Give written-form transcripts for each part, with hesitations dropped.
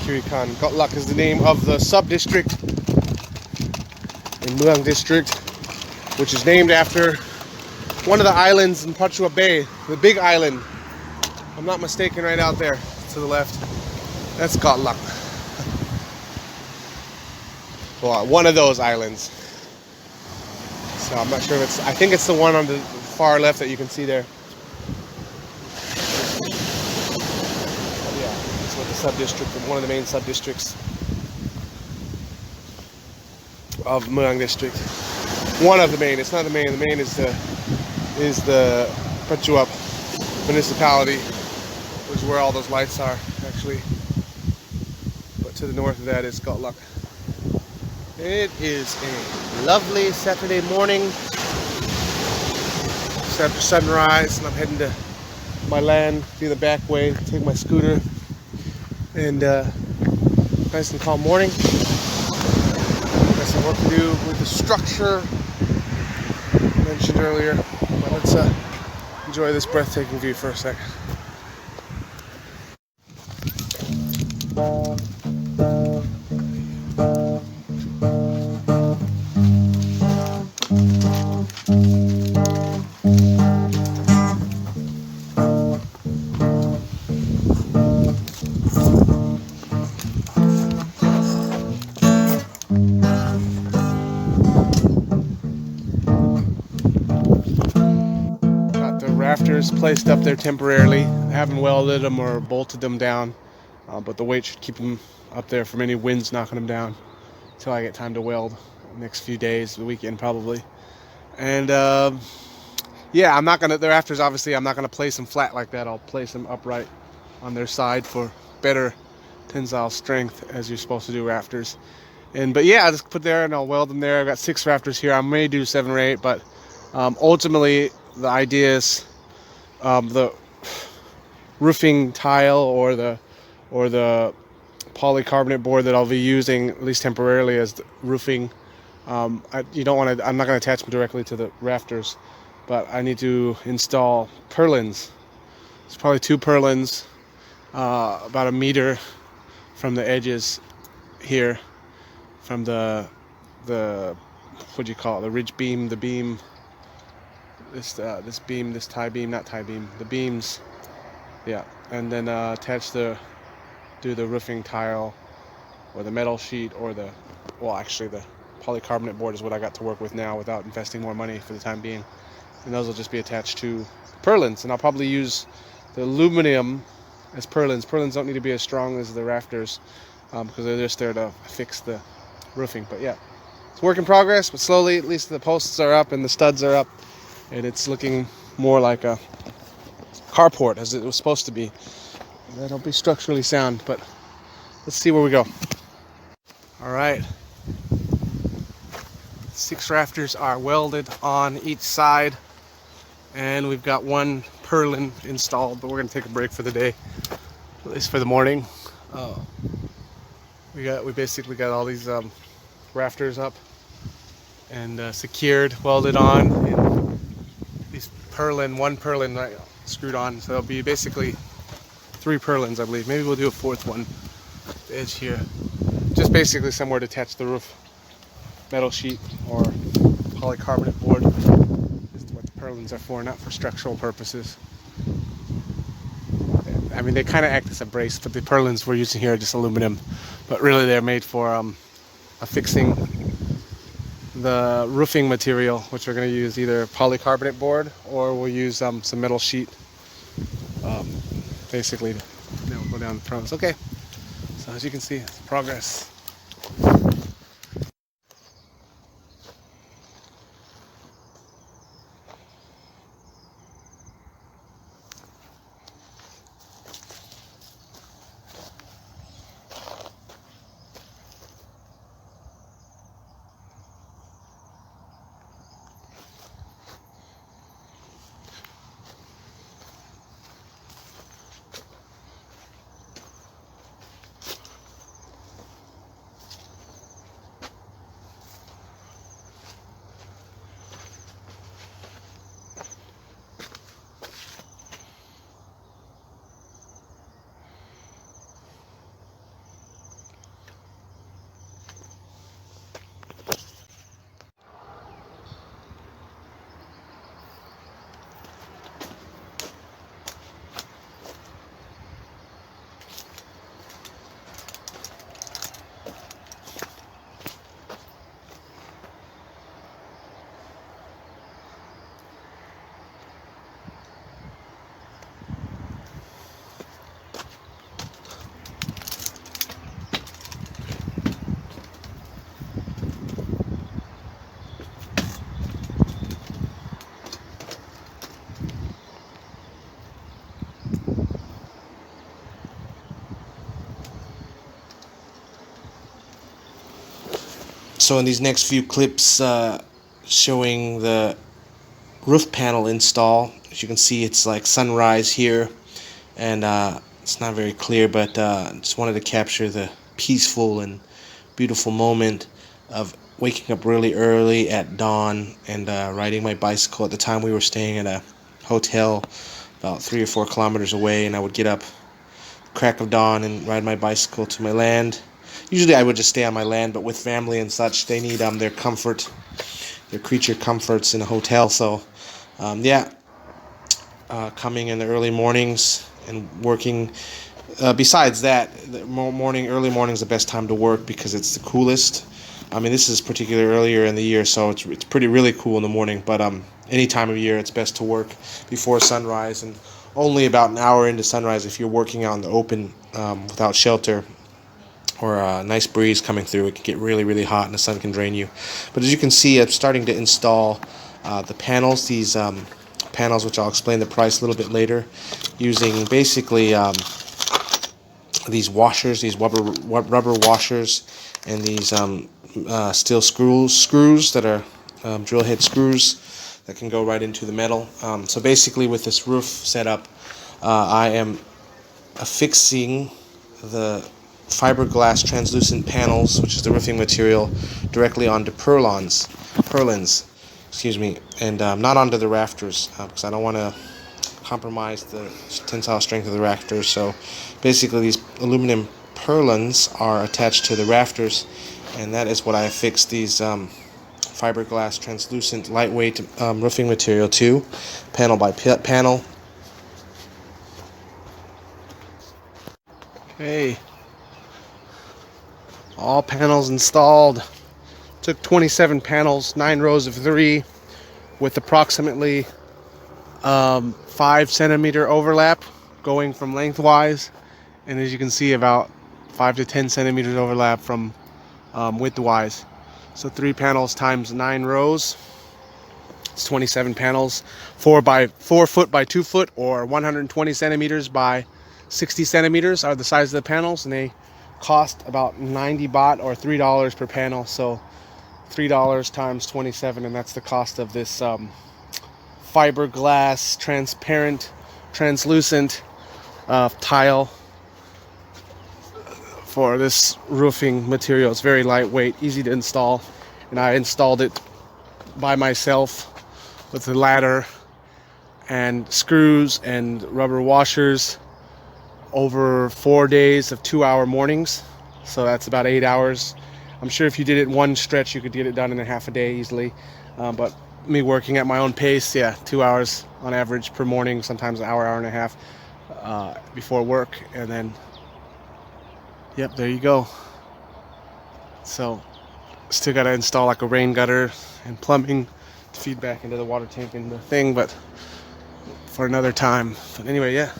Kirikan. Gotlak is the name of the sub-district in Muang District, which is named after one of the islands in Pachua Bay, the big island. If I'm not mistaken, right out there to the left. That's Gotlak. Well, one of those islands. So I'm not sure if it's, I think it's the one on the far left that you can see there. Yeah, it's what the sub-district, one of the main sub-districts of Muang District. One of the main, it's not the main. The main is the Prachuap municipality, which is where all those lights are, actually. But to the north of that is Gotlak. It is a lovely Saturday morning. Just after sunrise, and I'm heading to my land through the back way, take my scooter, and nice and calm morning. Got some work to do with the structure I mentioned earlier, but let's enjoy this breathtaking view for a sec. Rafters placed up there temporarily. I haven't welded them or bolted them down, but the weight should keep them up there from any winds knocking them down until I get time to weld the next few days, the weekend probably. And yeah, the rafters, obviously I'm not gonna place them flat like that. I'll place them upright on their side for better tensile strength, as you're supposed to do rafters. But yeah, I'll just put there and I'll weld them there. I've got 6 rafters here. I may do 7 or 8, but ultimately the idea is the roofing tile or the polycarbonate board that I'll be using, at least temporarily, as the roofing. I'm not going to attach them directly to the rafters, but I need to install perlins. It's probably 2 perlins, about 1 meter from the edges here, from the what do you call it, the ridge beam, the beam. This beam, this tie beam, not tie beam, the beams, yeah, and then do the roofing tile or the metal sheet or the polycarbonate board is what I got to work with now without investing more money for the time being, and those will just be attached to perlins, and I'll probably use the aluminum as perlins. Perlins don't need to be as strong as the rafters because they're just there to fix the roofing. But yeah, it's a work in progress, but slowly, at least the posts are up and the studs are up. And it's looking more like a carport as it was supposed to be. That'll be structurally sound, but let's see where we go. All right. 6 rafters are welded on each side, and we've got 1 purlin installed, but we're gonna take a break for the day, at least for the morning. We basically got all these rafters up and secured, welded on, and these one purlin right, screwed on, so there'll be basically 3 purlins, I believe. Maybe we'll do a 4th one at the edge here, just basically somewhere to attach the roof metal sheet or polycarbonate board. This is what the purlins are for, not for structural purposes. I mean, they kind of act as a brace, but the purlins we're using here are just aluminum, but really they're made for affixing the roofing material, which we're going to use either polycarbonate board or we'll use some metal sheet, basically to go down the front. Okay, so as you can see, it's progress. So in these next few clips showing the roof panel install, as you can see, it's like sunrise here, and it's not very clear, but just wanted to capture the peaceful and beautiful moment of waking up really early at dawn and riding my bicycle. At the time we were staying at a hotel about 3 or 4 kilometers away, and I would get up crack of dawn and ride my bicycle to my land. Usually I would just stay on my land, but with family and such, they need their comfort, their creature comforts in a hotel. So coming in the early mornings and working. Besides that, the early morning is the best time to work because it's the coolest. I mean, this is particularly earlier in the year, so it's really cool in the morning. But any time of year, it's best to work before sunrise, and only about an hour into sunrise if you're working out in the open without shelter or a nice breeze coming through. It can get really, really hot and the sun can drain you. But as you can see, I'm starting to install the panels. These panels, which I'll explain the price a little bit later, using basically these washers, these rubber washers, and these steel screws that are drill head screws that can go right into the metal. So basically with this roof setup, I am affixing the fiberglass translucent panels, which is the roofing material, directly onto perlins, and not onto the rafters, because I don't want to compromise the tensile strength of the rafters. So basically these aluminum perlins are attached to the rafters, and that is what I affixed these fiberglass translucent lightweight roofing material to, panel by panel. Okay, all panels installed. Took 27 panels, 9 rows of 3, with approximately 5 centimeter overlap going from lengthwise, and as you can see, about 5 to 10 centimeters overlap from widthwise. So 3 panels times 9 rows, it's 27 panels. 4 foot by 2 foot, or 120 centimeters by 60 centimeters are the size of the panels, and they cost about 90 baht, or $3 per panel. So $3 times 27, and that's the cost of this fiberglass translucent tile for this roofing material. It's very lightweight, easy to install, and I installed it by myself with a ladder and screws and rubber washers over 4 days of 2-hour mornings. So that's about 8 hours. I'm sure if you did it in one stretch, you could get it done in a half a day easily. But me working at my own pace, 2 hours on average per morning, sometimes an hour, hour and a half before work. And then, yep, there you go. So still got to install like a rain gutter and plumbing to feed back into the water tank and the thing, but for another time. But anyway, yeah.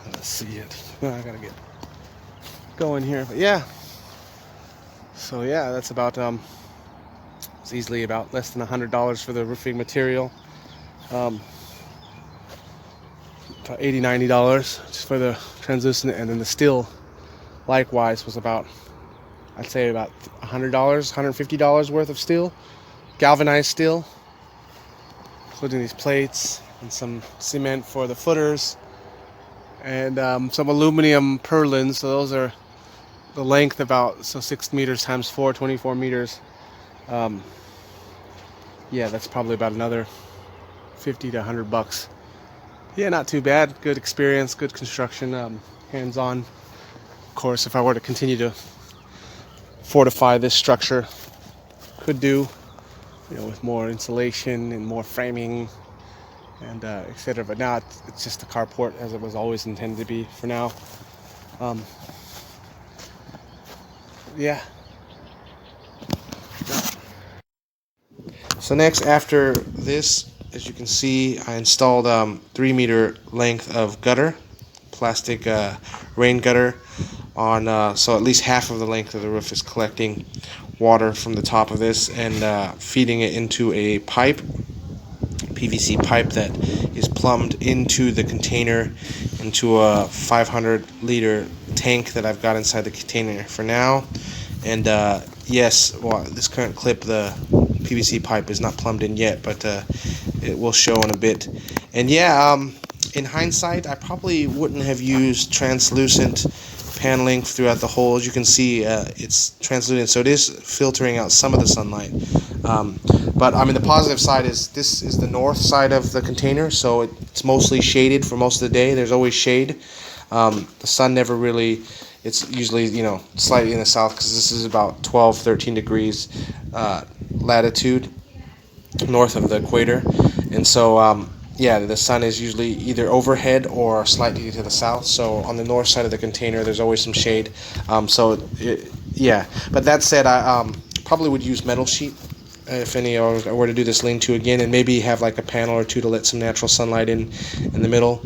Let's see it. Oh, I gotta get going here, but yeah. So yeah, that's about it's easily about less than $100 for the roofing material. About $80-90 just for the translucent, and then the steel likewise was about, I'd say about $100, $150 worth of steel, galvanized steel, including these plates and some cement for the footers, and some aluminum perlins. So those are the length about 6 meters times 4, 24 meters. Yeah, that's probably about another $50 to $100. Yeah, not too bad. Good experience, good construction, hands-on. Of course, if I were to continue to fortify this structure, could do, with more insulation and more framing and etc. But now it's just a carport, as it was always intended to be for now. Yeah. So next, after this, as you can see, I installed 3 meter length of gutter, plastic rain gutter on, so at least half of the length of the roof is collecting water from the top of this and feeding it into a pipe, PVC pipe that is plumbed into the container into a 500-liter tank that I've got inside the container for now. And yes, well, this current clip, the PVC pipe is not plumbed in yet, but it will show in a bit. And yeah, in hindsight, I probably wouldn't have used translucent paneling throughout the hole. As you can see, it's translucent, so it is filtering out some of the sunlight. But I mean, the positive side is this is the north side of the container, so it's mostly shaded for most of the day. There's always shade. The sun never really, it's usually, you know, slightly in the south, because this is about 12-13 degrees latitude north of the equator. And so yeah, the sun is usually either overhead or slightly to the south. So on the north side of the container, there's always some shade. Yeah. But that said, I probably would use metal sheet if any were to do this lean-to again, and maybe have like a panel or two to let some natural sunlight in the middle,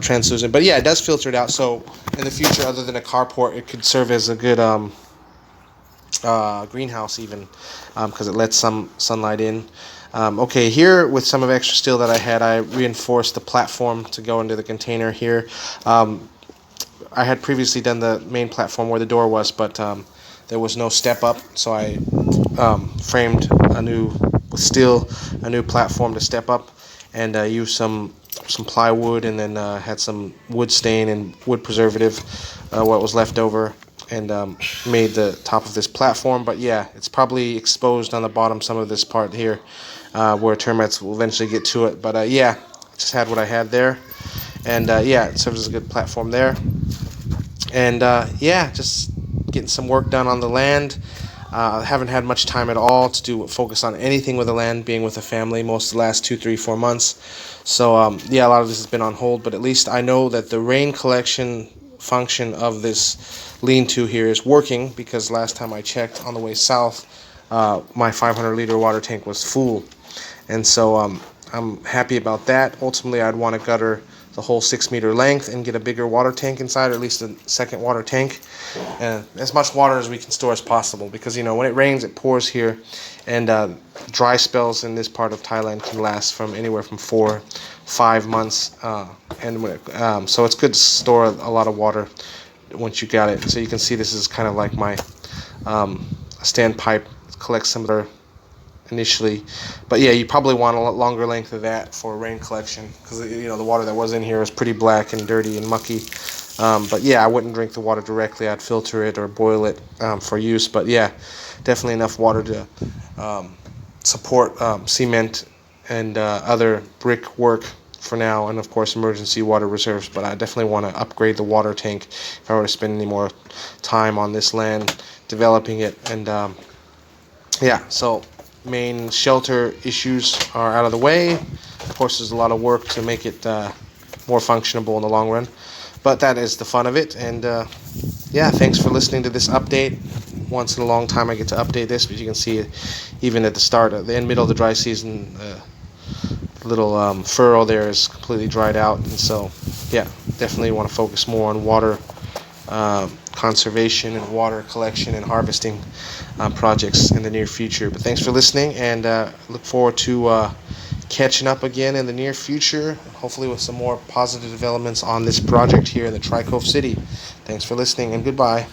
translucent. But yeah, it does filter it out. So in the future, other than a carport, it could serve as a good greenhouse even, because it lets some sunlight in. Okay, here with some of extra steel that I had, I reinforced the platform to go into the container here. I had previously done the main platform where the door was, but there was no step up, so I framed a new platform to step up, and used some plywood, and then had some wood stain and wood preservative, what was left over, and made the top of this platform. But yeah, it's probably exposed on the bottom, some of this part here, where termites will eventually get to it. But yeah, just had what I had there, and yeah, it serves as a good platform there. And yeah, just getting some work done on the land. I haven't had much time at all to focus on anything with the land, being with the family most of the last 2, 3, 4 months. So yeah, a lot of this has been on hold, but at least I know that the rain collection function of this lean-to here is working, because last time I checked on the way south, my 500-liter water tank was full. And so I'm happy about that. Ultimately, I'd want to gutter the whole 6-meter length and get a bigger water tank inside, or at least a second water tank, and as much water as we can store as possible, because you know, when it rains, it pours here, and dry spells in this part of Thailand can last from anywhere from 4-5 months, and when so it's good to store a lot of water once you got it. So you can see this is kind of like my standpipe, collects some of the initially, but yeah, you probably want a lot longer length of that for rain collection, because you know, the water that was in here was pretty black and dirty and mucky. But yeah, I wouldn't drink the water directly. I'd filter it or boil it for use. But yeah, definitely enough water to support cement and other brick work for now, and of course emergency water reserves. But I definitely want to upgrade the water tank if I were to spend any more time on this land developing it. And yeah, so main shelter issues are out of the way. Of course, there's a lot of work to make it more functionable in the long run, but that is the fun of it. And yeah, thanks for listening to this update. Once in a long time I get to update this, but you can see even at the start, at the middle of the dry season, the little furrow there is completely dried out. And so yeah, definitely want to focus more on water conservation and water collection and harvesting projects in the near future. But thanks for listening, and look forward to catching up again in the near future, hopefully with some more positive developments on this project here in the Tri-Cove City. Thanks for listening, and goodbye.